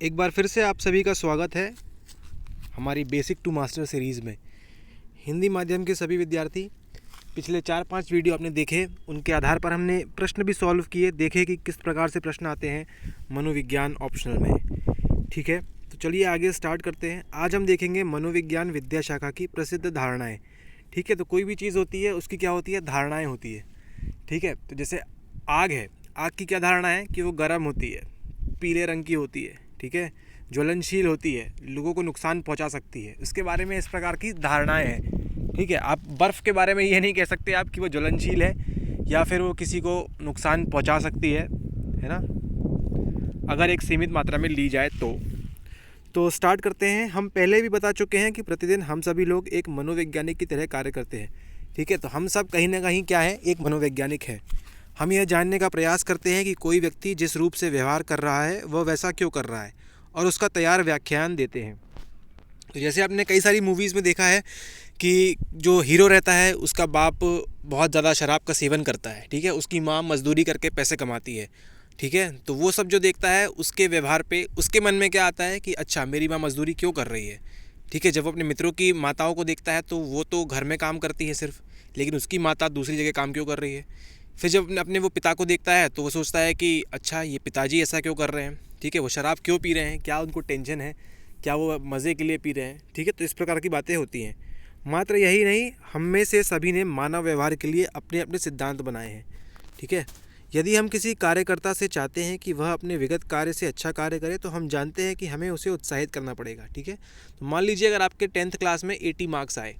एक बार फिर से आप सभी का स्वागत है हमारी बेसिक टू मास्टर सीरीज़ में। हिंदी माध्यम के सभी विद्यार्थी पिछले 4-5 वीडियो आपने देखे, उनके आधार पर हमने प्रश्न भी सॉल्व किए, देखे कि किस प्रकार से प्रश्न आते हैं मनोविज्ञान ऑप्शनल में। ठीक है, तो चलिए आगे स्टार्ट करते हैं। आज हम देखेंगे मनोविज्ञान विद्याशाखा की प्रसिद्ध धारणाएँ। ठीक है, तो कोई भी चीज़ होती है उसकी क्या होती है, धारणाएँ होती है। ठीक है, तो जैसे आग है, आग की क्या धारणा है कि वो गर्म होती है, पीले रंग की होती है। ठीक है, ज्वलनशील होती है, लोगों को नुकसान पहुंचा सकती है। इसके बारे में इस प्रकार की धारणाएं हैं। ठीक है, आप बर्फ़ के बारे में ये नहीं कह सकते आप कि वो ज्वलनशील है या फिर वो किसी को नुकसान पहुंचा सकती है ना, अगर एक सीमित मात्रा में ली जाए तो स्टार्ट करते हैं। हम पहले भी बता चुके हैं कि प्रतिदिन हम सभी लोग एक मनोवैज्ञानिक की तरह कार्य करते हैं। ठीक है, तो हम सब कहीं ना कहीं क्या है, एक मनोवैज्ञानिक है। हम यह जानने का प्रयास करते हैं कि कोई व्यक्ति जिस रूप से व्यवहार कर रहा है वह वैसा क्यों कर रहा है, और उसका तैयार व्याख्यान देते हैं। तो जैसे आपने कई सारी मूवीज़ में देखा है कि जो हीरो रहता है उसका बाप बहुत ज़्यादा शराब का सेवन करता है। ठीक है, उसकी माँ मजदूरी करके पैसे कमाती है। ठीक है, तो वो सब जो देखता है उसके व्यवहार पे उसके मन में क्या आता है कि अच्छा, मेरी माँ मजदूरी क्यों कर रही है। ठीक है, जब वो अपने मित्रों की माताओं को देखता है तो वो तो घर में काम करती है सिर्फ, लेकिन उसकी माता दूसरी जगह काम क्यों कर रही है। फिर जब अपने वो पिता को देखता है तो वो सोचता है कि अच्छा, ये पिताजी ऐसा क्यों कर रहे हैं। ठीक है, वो शराब क्यों पी रहे हैं, क्या उनको टेंशन है, क्या वो मज़े के लिए पी रहे हैं। ठीक है, तो इस प्रकार की बातें होती हैं। मात्र यही नहीं, हम में से सभी ने मानव व्यवहार के लिए अपने अपने सिद्धांत बनाए हैं। ठीक है, यदि हम किसी कार्यकर्ता से चाहते हैं कि वह अपने विगत कार्य से अच्छा कार्य करे तो हम जानते हैं कि हमें उसे उत्साहित करना पड़ेगा। ठीक है, तो मान लीजिए अगर आपके 10th क्लास में 80 मार्क्स आए,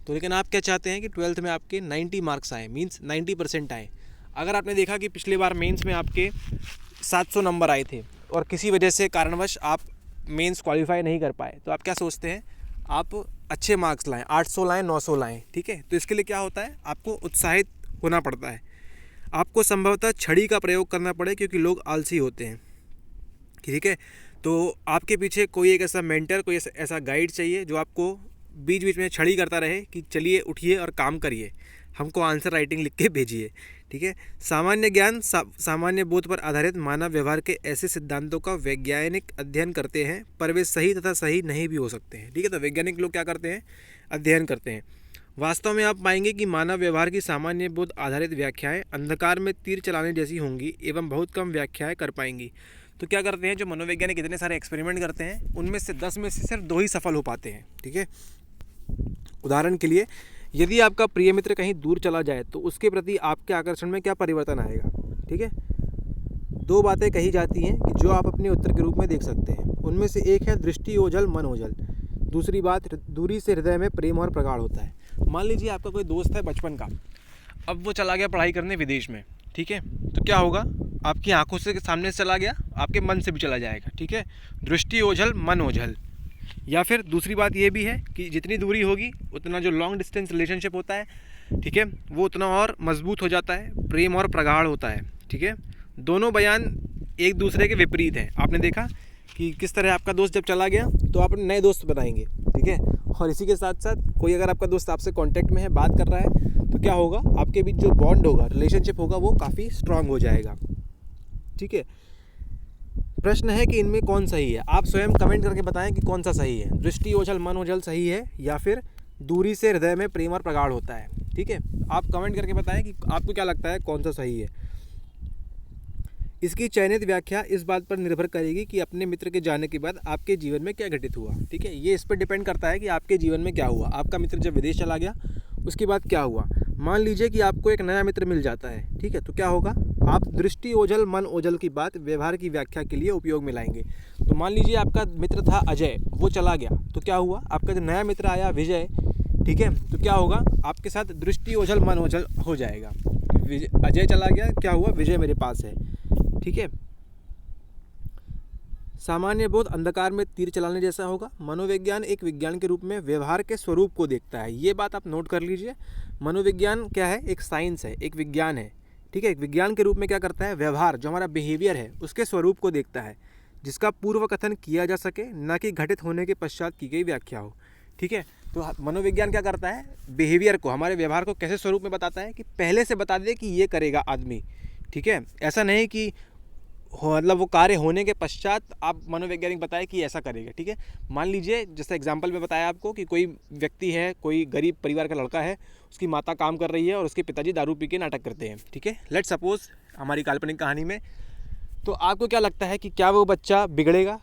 तो लेकिन आप क्या चाहते हैं कि 12th में आपके 90 मार्क्स आए, मीन्स 90% आए। अगर आपने देखा कि पिछली बार मेंस में आपके 700 नंबर आए थे और किसी वजह से कारणवश आप मेंस क्वालिफाई नहीं कर पाए, तो आप क्या सोचते हैं, आप अच्छे मार्क्स लाएं, 800 लाएं, 900 लाएं। ठीक है, तो इसके लिए क्या होता है, आपको उत्साहित होना पड़ता है। आपको संभवतः छड़ी का प्रयोग करना पड़े क्योंकि लोग आलसी होते हैं। ठीक है, तो आपके पीछे कोई एक ऐसा मेंटर, कोई ऐसा गाइड चाहिए जो आपको बीच बीच में छड़ी करता रहे कि चलिए उठिए और काम करिए, हमको आंसर राइटिंग लिख के भेजिए। ठीक है, सामान्य ज्ञान सामान्य बोध पर आधारित मानव व्यवहार के ऐसे सिद्धांतों का वैज्ञानिक अध्ययन करते हैं, पर वे सही तथा सही नहीं भी हो सकते हैं। ठीक है, तो वैज्ञानिक लोग क्या करते हैं, अध्ययन करते हैं। वास्तव में आप पाएंगे कि मानव व्यवहार की सामान्य बोध आधारित व्याख्याएं अंधकार में तीर चलाने जैसी होंगी एवं बहुत कम व्याख्याएं कर पाएंगी। तो क्या करते हैं, जो मनोवैज्ञानिक इतने सारे एक्सपेरिमेंट करते हैं उनमें से 10 में से सिर्फ 2 ही सफल हो पाते हैं। ठीक है, उदाहरण के लिए, यदि आपका प्रिय मित्र कहीं दूर चला जाए तो उसके प्रति आपके आकर्षण में क्या परिवर्तन आएगा। ठीक है, 2 बातें कही जाती हैं कि जो आप अपने उत्तर के रूप में देख सकते हैं। उनमें से एक है दृष्टि ओझल मन ओझल, दूसरी बात दूरी से हृदय में प्रेम और प्रगाढ़ होता है। मान लीजिए आपका कोई दोस्त है बचपन का, अब वो चला गया पढ़ाई करने विदेश में। ठीक है, तो क्या होगा, आपकी आंखों से सामने से चला गया, आपके मन से भी चला जाएगा। ठीक है, दृष्टि ओझल मन ओझल। या फिर दूसरी बात ये भी है कि जितनी दूरी होगी उतना जो लॉन्ग डिस्टेंस रिलेशनशिप होता है, ठीक है, वो उतना और मजबूत हो जाता है, प्रेम और प्रगाढ़ होता है। ठीक है, दोनों बयान एक दूसरे के विपरीत हैं। आपने देखा कि किस तरह आपका दोस्त जब चला गया तो आप नए दोस्त बनाएंगे। ठीक है, और इसी के साथ साथ कोई अगर आपका दोस्त आपसे कांटेक्ट में है, बात कर रहा है, तो क्या होगा, आपके बीच जो बॉन्ड होगा, रिलेशनशिप होगा, वो काफ़ी स्ट्रांग हो जाएगा। ठीक है, प्रश्न है कि इनमें कौन सही है। आप स्वयं कमेंट करके बताएं कि कौन सा सही है, दृष्टि ओझल मन ओझल सही है या फिर दूरी से हृदय में प्रेम और प्रगाढ़ होता है। ठीक है, आप कमेंट करके बताएं कि आपको क्या लगता है कौन सा सही है। इसकी चयनित व्याख्या इस बात पर निर्भर करेगी कि अपने मित्र के जाने के बाद आपके जीवन में क्या घटित हुआ। ठीक है, ये इस पर डिपेंड करता है कि आपके जीवन में क्या हुआ। आपका मित्र जब विदेश चला गया उसके बाद क्या हुआ। मान लीजिए कि आपको एक नया मित्र मिल जाता है। ठीक है, तो क्या होगा, आप दृष्टि ओझल मन ओझल की बात व्यवहार की व्याख्या के लिए उपयोग में लाएंगे। तो मान लीजिए आपका मित्र था अजय, वो चला गया, तो क्या हुआ, आपका जो नया मित्र आया विजय, ठीक है, तो क्या होगा, आपके साथ दृष्टि ओझल मन ओझल हो जाएगा। अजय चला गया, क्या हुआ, विजय मेरे पास है। ठीक है, सामान्य बोध अंधकार में तीर चलाने जैसा होगा। मनोविज्ञान एक विज्ञान के रूप में व्यवहार के स्वरूप को देखता है। ये बात आप नोट कर लीजिए, मनोविज्ञान क्या है, एक साइंस है, एक विज्ञान है। ठीक है, एक विज्ञान के रूप में क्या करता है, व्यवहार, जो हमारा बिहेवियर है उसके स्वरूप को देखता है, जिसका पूर्व कथन किया जा सके, न कि घटित होने के पश्चात की गई व्याख्या हो। ठीक है, तो मनोविज्ञान क्या करता है, बिहेवियर को, हमारे व्यवहार को कैसे स्वरूप में बताता है कि पहले से बता दे कि ये करेगा आदमी। ठीक है, ऐसा नहीं कि मतलब वो कार्य होने के पश्चात आप मनोवैज्ञानिक बताए कि ऐसा करेगा। ठीक है, मान लीजिए जैसे एग्जांपल में बताया आपको कि कोई व्यक्ति है, कोई गरीब परिवार का लड़का है, उसकी माता काम कर रही है और उसके पिताजी दारू पी के नाटक करते हैं। ठीक है, लेट्स सपोज हमारी काल्पनिक कहानी में, तो आपको क्या लगता है कि क्या वो बच्चा बिगड़ेगा?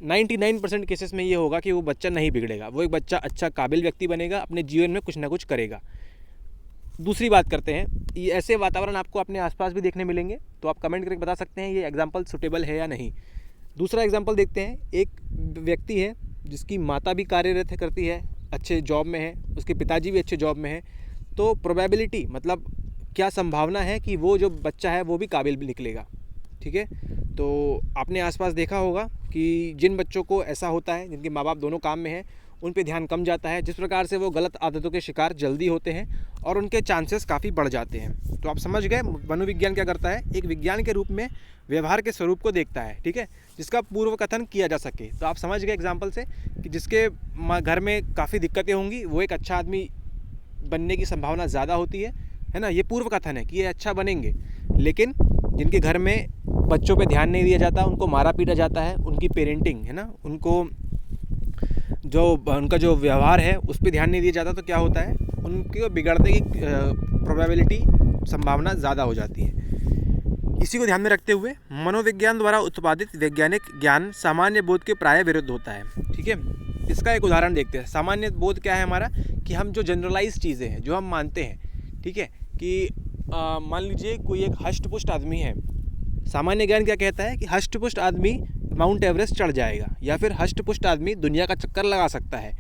99% केसेस में ये होगा कि वो बच्चा नहीं बिगड़ेगा, वो एक बच्चा अच्छा काबिल व्यक्ति बनेगा, अपने जीवन में कुछ ना कुछ करेगा। दूसरी बात करते हैं, ये ऐसे वातावरण आपको अपने आसपास भी देखने मिलेंगे, तो आप कमेंट करके बता सकते हैं ये एग्जांपल सुटेबल है या नहीं। दूसरा एग्जांपल देखते हैं, एक व्यक्ति है जिसकी माता भी कार्यरत करती है, अच्छे जॉब में है, उसके पिताजी भी अच्छे जॉब में है, तो प्रोबेबिलिटी मतलब क्या संभावना है कि वो जो बच्चा है वो भी काबिल भी निकलेगा। ठीक है, तो आपने आसपास देखा होगा कि जिन बच्चों को ऐसा होता है, जिनके माँ बाप दोनों काम में हैं, उन पे ध्यान कम जाता है, जिस प्रकार से वो गलत आदतों के शिकार जल्दी होते हैं और उनके चांसेस काफ़ी बढ़ जाते हैं। तो आप समझ गए मनोविज्ञान क्या करता है, एक विज्ञान के रूप में व्यवहार के स्वरूप को देखता है। ठीक है, जिसका पूर्व कथन किया जा सके। तो आप समझ गए एग्जाम्पल से कि जिसके घर में काफ़ी दिक्कतें होंगी वो एक अच्छा आदमी बनने की संभावना ज़्यादा होती है ना। ये पूर्व कथन है कि ये अच्छा बनेंगे। लेकिन जिनके घर में बच्चों पे ध्यान नहीं दिया जाता, उनको मारा पीटा जाता है, उनकी पेरेंटिंग है ना, उनको जो उनका जो व्यवहार है उस पर ध्यान नहीं दिया जाता, तो क्या होता है, उनके बिगड़ने की प्रोबेबिलिटी संभावना ज़्यादा हो जाती है। इसी को ध्यान में रखते हुए मनोविज्ञान द्वारा उत्पादित वैज्ञानिक ज्ञान सामान्य बोध के प्राय विरुद्ध होता है। ठीक है, इसका एक उदाहरण देखते हैं। सामान्य बोध क्या है हमारा, कि हम जो जनरलाइज चीज़ें हैं, जो हम मानते हैं, ठीक है, कि मान लीजिए कोई एक हष्टपुष्ट आदमी है। सामान्य ज्ञान क्या कहता है कि हष्टपुष्ट आदमी माउंट एवरेस्ट चढ़ जाएगा, या फिर हष्टपुष्ट आदमी दुनिया का चक्कर लगा सकता है,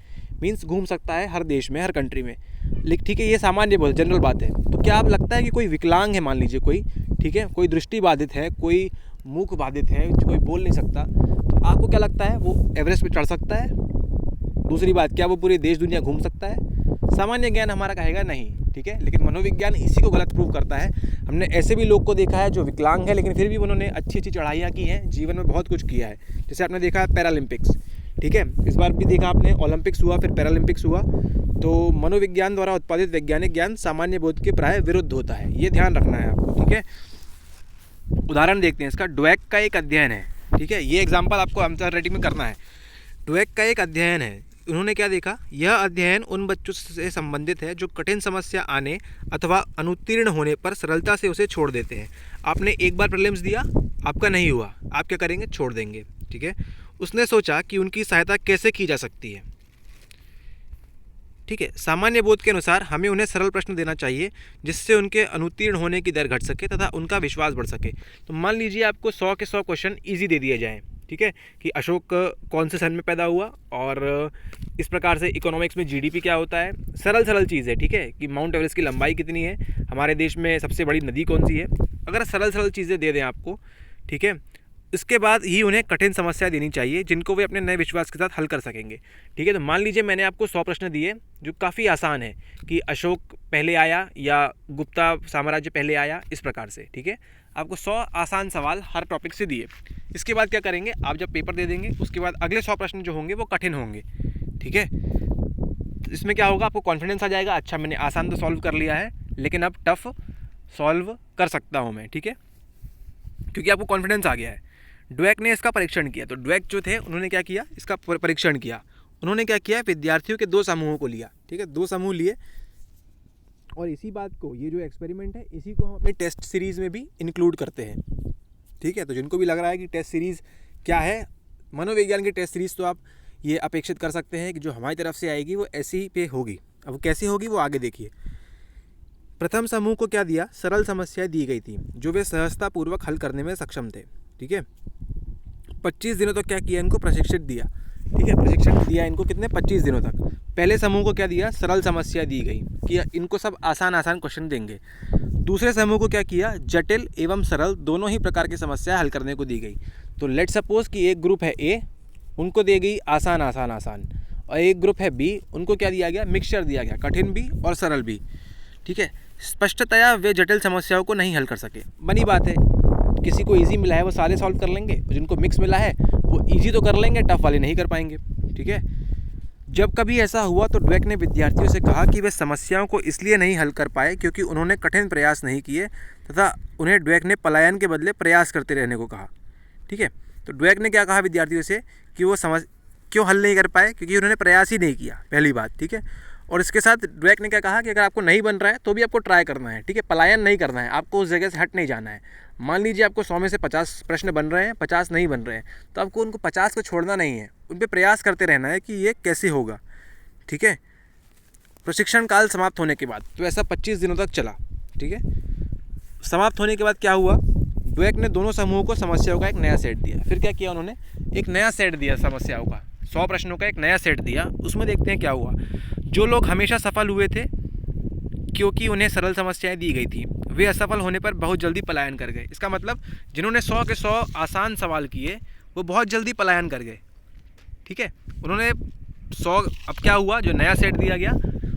मीन्स घूम सकता है हर देश में, हर कंट्री में। लेकिन ठीक है, ये सामान्य बोध जनरल बात है। तो क्या आप लगता है कि कोई विकलांग है, मान लीजिए कोई, ठीक है, कोई दृष्टि बाधित है, कोई मूक बाधित है, कोई बोल नहीं सकता, तो आपको क्या लगता है वो एवरेस्ट पे चढ़ सकता है? दूसरी बात, क्या वो पूरे देश दुनिया घूम सकता है? सामान्य ज्ञान हमारा कहेगा नहीं। ठीक है, लेकिन मनोविज्ञान इसी को गलत प्रूव करता है। हमने ऐसे भी लोग को देखा है जो विकलांग है, लेकिन फिर भी उन्होंने अच्छी अच्छी चढ़ाइयाँ की हैं, जीवन में बहुत कुछ किया है। जैसे आपने देखा है पैरालंपिक्स। ठीक है, इस बार भी देखा आपने, ओलंपिक्स हुआ, फिर पैरालंपिक्स हुआ। तो मनोविज्ञान द्वारा उत्पादित वैज्ञानिक ज्ञान सामान्य बोध के प्राय विरुद्ध होता है, ये ध्यान रखना है आपको। ठीक है, उदाहरण देखते हैं इसका। ड्वेक का एक अध्ययन है। ठीक है, ये एग्जाम्पल आपको आंसर राइटिंग में करना है। ड्वेक का एक अध्ययन है, उन्होंने क्या देखा, यह अध्ययन उन बच्चों से संबंधित है जो कठिन समस्या आने अथवा अनुत्तीर्ण होने पर सरलता से उसे छोड़ देते हैं। आपने एक बार प्रीलिम्स दिया, आपका नहीं हुआ, आप क्या करेंगे, छोड़ देंगे। ठीक है, उसने सोचा कि उनकी सहायता कैसे की जा सकती है। ठीक है, सामान्य बोध के अनुसार हमें उन्हें सरल प्रश्न देना चाहिए जिससे उनके अनुत्तीर्ण होने की दर घट सके तथा उनका विश्वास बढ़ सके। तो मान लीजिए आपको 100 के 100 क्वेश्चन ईजी दे दिए जाएँ। ठीक है, कि अशोक कौन से सन में पैदा हुआ, और इस प्रकार से इकोनॉमिक्स में जीडीपी क्या होता है, सरल सरल चीज़ है। ठीक है, कि माउंट एवरेस्ट की लंबाई कितनी है, हमारे देश में सबसे बड़ी नदी कौन सी है, अगर सरल सरल चीज़ें दे दें आपको, ठीक है, इसके बाद ही उन्हें कठिन समस्या देनी चाहिए जिनको वे अपने नए विश्वास के साथ हल कर सकेंगे। ठीक है, तो मान लीजिए मैंने आपको 100 प्रश्न दिए जो काफ़ी आसान है, कि अशोक पहले आया या गुप्ता साम्राज्य पहले आया, इस प्रकार से। ठीक है, आपको 100 आसान सवाल हर टॉपिक से दिए। इसके बाद क्या करेंगे, आप जब पेपर दे देंगे उसके बाद अगले 100 प्रश्न जो होंगे वो कठिन होंगे। ठीक है, इसमें क्या होगा, आपको कॉन्फिडेंस आ जाएगा, अच्छा मैंने आसान तो सॉल्व कर लिया है, लेकिन अब टफ सॉल्व कर सकता हूँ मैं। ठीक है, क्योंकि आपको कॉन्फिडेंस आ गया है। ड्वेक ने इसका परीक्षण किया। तो ड्वेक जो थे उन्होंने क्या किया, इसका परीक्षण किया। उन्होंने क्या किया, विद्यार्थियों के 2 समूहों को लिया। ठीक है, 2 समूह लिए, और इसी बात को, ये जो एक्सपेरिमेंट है, इसी को हम अपने टेस्ट सीरीज़ में भी इंक्लूड करते हैं। ठीक है, तो जिनको भी लग रहा है कि टेस्ट सीरीज़ क्या है, मनोविज्ञान की टेस्ट सीरीज़, तो आप ये अपेक्षित कर सकते हैं कि जो हमारी तरफ से आएगी वो ऐसी पे होगी। अब कैसी होगी वो आगे देखिए। प्रथम समूह को क्या दिया, सरल समस्याएं दी गई थी जो वे सहजतापूर्वक हल करने में सक्षम थे। ठीक है, 25 दिनों तक क्या किया, इनको प्रशिक्षित दिया। ठीक है, प्रशिक्षण दिया इनको कितने, 25 दिनों तक। पहले समूह को क्या दिया, सरल समस्या दी गई कि इनको सब आसान आसान क्वेश्चन देंगे। दूसरे समूह को क्या किया, जटिल एवं सरल दोनों ही प्रकार की समस्या हल करने को दी गई। तो लेट सपोज कि एक ग्रुप है ए, उनको दी गई आसान आसान आसान, और एक ग्रुप है बी, उनको क्या दिया गया, मिक्सचर दिया गया, कठिन भी और सरल भी। ठीक है, स्पष्टतया वे जटिल समस्याओं को नहीं हल कर सके। बनी बात है, किसी को इजी मिला है वो सारे सॉल्व कर लेंगे, और जिनको मिक्स मिला है वो इजी तो कर लेंगे, टफ वाले नहीं कर पाएंगे। ठीक है, जब कभी ऐसा हुआ तो ड्वेक ने विद्यार्थियों से कहा कि वे समस्याओं को इसलिए नहीं हल कर पाए क्योंकि उन्होंने कठिन प्रयास नहीं किए तथा उन्हें ड्वेक ने पलायन के बदले प्रयास करते रहने को कहा। ठीक है, तो ड्वेक ने क्या कहा विद्यार्थियों से कि वो क्यों हल नहीं कर पाए, क्योंकि उन्होंने प्रयास ही नहीं किया, पहली बात। ठीक है, और इसके साथ ड्वेक ने क्या कहा कि अगर आपको नहीं बन रहा है तो भी आपको ट्राई करना है। ठीक है, पलायन नहीं करना है, आपको उस जगह से हट नहीं जाना है। मान लीजिए आपको 100 में से 50 प्रश्न बन रहे हैं, 50 नहीं बन रहे हैं, तो आपको उनको 50 को छोड़ना नहीं है, उन पर प्रयास करते रहना है कि ये कैसे होगा। ठीक है, प्रशिक्षण काल समाप्त होने के बाद, तो ऐसा 25 दिनों तक चला। ठीक है, समाप्त होने के बाद क्या हुआ, ड्वेक ने दोनों समूहों को समस्याओं का एक नया सेट दिया। फिर क्या किया उन्होंने, एक नया सेट दिया समस्याओं का, 100 प्रश्नों का एक नया सेट दिया। उसमें देखते हैं क्या हुआ। जो लोग हमेशा सफल हुए थे क्योंकि उन्हें सरल समस्याएं दी गई थी, वे असफल होने पर बहुत जल्दी पलायन कर गए। इसका मतलब जिन्होंने 100 के 100 आसान सवाल किए वो बहुत जल्दी पलायन कर गए। ठीक है, उन्होंने 100, अब क्या हुआ, जो नया सेट दिया गया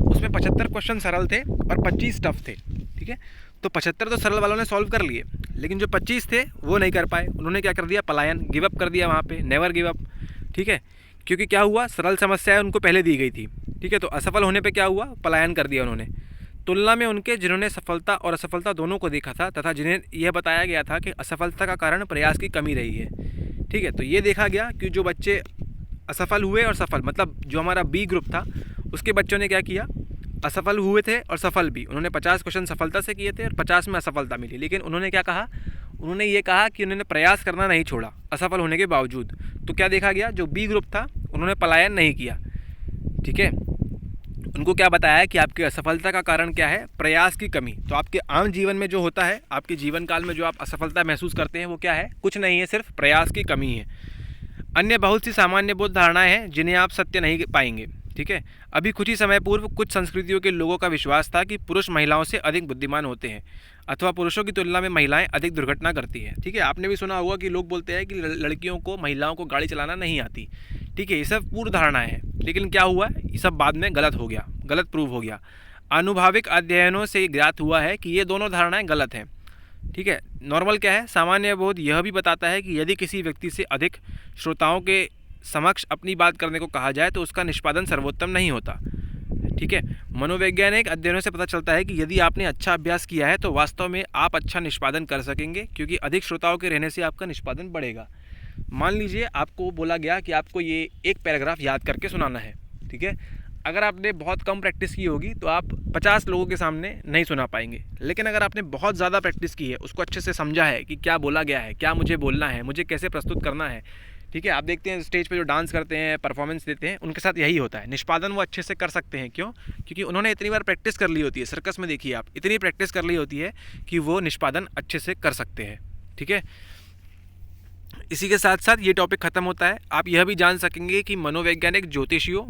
उसमें 75 क्वेश्चन सरल थे और 25 टफ थे। ठीक है, तो 75 तो सरल वालों ने सॉल्व कर लिए, लेकिन जो 25 थे वो नहीं कर पाए। उन्होंने क्या कर दिया, पलायन, गिव अप कर दिया वहाँ पे, नेवर गिव अप। ठीक है, क्योंकि क्या हुआ, सरल समस्याएं उनको पहले दी गई थी। ठीक है, तो असफल होने पे क्या हुआ, पलायन कर दिया उन्होंने, तुलना में उनके जिन्होंने सफलता और असफलता दोनों को देखा था तथा जिन्हें यह बताया गया था कि असफलता का कारण प्रयास की कमी रही है। ठीक है, तो ये देखा गया कि जो बच्चे असफल हुए और सफल, मतलब जो हमारा बी ग्रुप था उसके बच्चों ने क्या किया, असफल हुए थे और सफल भी। उन्होंने 50 क्वेश्चन सफलता से किए थे और 50 में असफलता मिली, लेकिन उन्होंने क्या कहा, उन्होंने ये कहा कि उन्होंने प्रयास करना नहीं छोड़ा असफल होने के बावजूद। तो क्या देखा गया, जो बी ग्रुप था उन्होंने पलायन नहीं किया। ठीक है, उनको क्या बताया कि आपकी असफलता का कारण क्या है, प्रयास की कमी। तो आपके आम जीवन में जो होता है, आपके जीवन काल में जो आप असफलता महसूस करते हैं वो क्या है, कुछ नहीं है, सिर्फ प्रयास की कमी है। अन्य बहुत सी सामान्य बोध धारणाएं हैं जिन्हें आप सत्य नहीं पाएंगे। ठीक है, अभी कुछ ही समय पूर्व कुछ संस्कृतियों के लोगों का विश्वास था कि पुरुष महिलाओं से अधिक बुद्धिमान होते हैं अथवा पुरुषों की तुलना में महिलाएं अधिक दुर्घटना करती हैं। ठीक है, आपने भी सुना होगा कि लोग बोलते हैं कि लड़कियों को, महिलाओं को गाड़ी चलाना नहीं आती। ठीक है, ये सब पूर्व धारणाएं हैं, लेकिन क्या हुआ, ये सब बाद में गलत हो गया, गलत प्रूव हो गया। आनुभविक अध्ययनों से ज्ञात हुआ है कि ये दोनों धारणाएं गलत हैं। ठीक है, नॉर्मल क्या है, सामान्य बोध यह भी बताता है कि यदि किसी व्यक्ति से अधिक श्रोताओं के समक्ष अपनी बात करने को कहा जाए तो उसका निष्पादन सर्वोत्तम नहीं होता। ठीक है, मनोवैज्ञानिक अध्ययनों से पता चलता है कि यदि आपने अच्छा अभ्यास किया है तो वास्तव में आप अच्छा निष्पादन कर सकेंगे, क्योंकि अधिक श्रोताओं के रहने से आपका निष्पादन बढ़ेगा। मान लीजिए आपको बोला गया कि आपको ये एक पैराग्राफ याद करके सुनाना है। ठीक है, अगर आपने बहुत कम प्रैक्टिस की होगी तो आप 50 लोगों के सामने नहीं सुना पाएंगे, लेकिन अगर आपने बहुत ज़्यादा प्रैक्टिस की है, उसको अच्छे से समझा है कि क्या बोला गया है, क्या मुझे बोलना है, मुझे कैसे प्रस्तुत करना है। ठीक है, आप देखते हैं स्टेज पे जो डांस करते हैं, परफॉर्मेंस देते हैं, उनके साथ यही होता है, निष्पादन वो अच्छे से कर सकते हैं। क्यों? क्योंकि उन्होंने इतनी बार प्रैक्टिस कर ली होती है। सर्कस में देखिए आप, इतनी प्रैक्टिस कर ली होती है कि वो निष्पादन अच्छे से कर सकते हैं। ठीक है, इसी के साथ साथ ये टॉपिक ख़त्म होता है। आप यह भी जान सकेंगे कि मनोवैज्ञानिक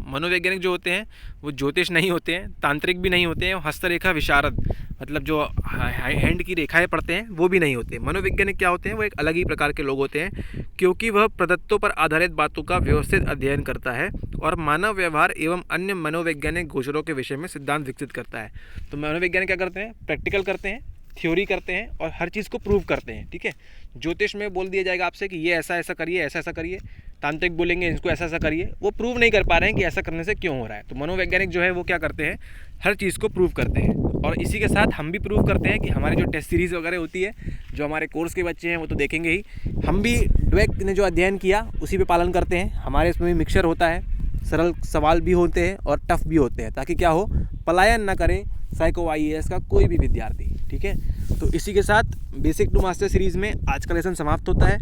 मनोवैज्ञानिक जो होते हैं वो ज्योतिष नहीं होते हैं, तांत्रिक भी नहीं होते हैं, हस्तरेखा विशारद, मतलब जो हैंड की रेखाएं पढ़ते हैं वो भी नहीं होते। मनोवैज्ञानिक क्या होते हैं, वो एक अलग ही प्रकार के लोग होते हैं, क्योंकि वह प्रदत्तों पर आधारित बातों का व्यवस्थित अध्ययन करता है और मानव व्यवहार एवं अन्य मनोवैज्ञानिक गोचरों के विषय में सिद्धांत विकसित करता है। तो मनोवैज्ञानिक क्या करते हैं, प्रैक्टिकल करते हैं, थ्योरी करते हैं और हर चीज़ को प्रूव करते हैं। ठीक है, ज्योतिष में बोल दिया जाएगा आपसे कि ये ऐसा ऐसा करिए, ऐसा ऐसा करिए, तांत्रिक बोलेंगे इसको ऐसा ऐसा करिए, वो प्रूव नहीं कर पा रहे हैं कि ऐसा करने से क्यों हो रहा है। तो मनोवैज्ञानिक जो है वो क्या करते हैं, हर चीज़ को प्रूव करते हैं। और इसी के साथ हम भी प्रूव करते हैं कि हमारी जो टेस्ट सीरीज़ वगैरह होती है, जो हमारे कोर्स के बच्चे हैं वो तो देखेंगे ही, हम भी ड्वेक ने जो अध्ययन किया उसी पे पालन करते हैं। हमारे इसमें भी मिक्सचर होता है, सरल सवाल भी होते हैं और टफ भी होते हैं, ताकि क्या हो, पलायन ना करे साइको IAS का कोई भी विद्यार्थी। ठीक है, तो इसी के साथ बेसिक टू मास्टर सीरीज़ में आज का लेसन समाप्त होता है।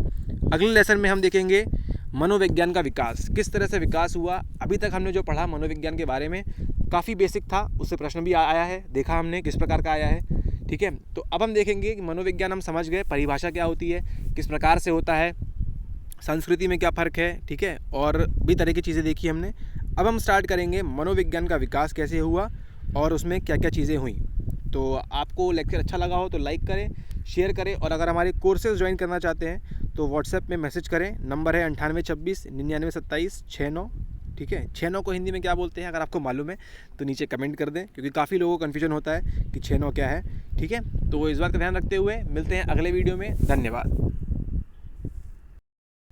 अगले लेसन में हम देखेंगे मनोविज्ञान का विकास, किस तरह से विकास हुआ। अभी तक हमने जो पढ़ा मनोविज्ञान के बारे में काफ़ी बेसिक था, उससे प्रश्न भी आया है, देखा हमने किस प्रकार का आया है। ठीक है, तो अब हम देखेंगे कि मनोविज्ञान हम समझ गए, परिभाषा क्या होती है, किस प्रकार से होता है, संस्कृति में क्या फ़र्क है। ठीक है, और भी तरह की चीज़ें देखी हमने। अब हम स्टार्ट करेंगे मनोविज्ञान का विकास कैसे हुआ और उसमें क्या क्या चीज़ें हुई। तो आपको लेक्चर अच्छा लगा हो तो लाइक करें, शेयर करें, और अगर हमारे कोर्सेज ज्वाइन करना चाहते हैं तो व्हाट्सएप में मैसेज करें। नंबर है 9826 99 27 69। ठीक है, 69 को हिंदी में क्या बोलते हैं, अगर आपको मालूम है तो नीचे कमेंट कर दें, क्योंकि काफ़ी लोगों को कन्फ्यूजन होता है कि 69 क्या है। ठीक है, तो इस बात का ध्यान रखते हुए मिलते हैं अगले वीडियो में। धन्यवाद।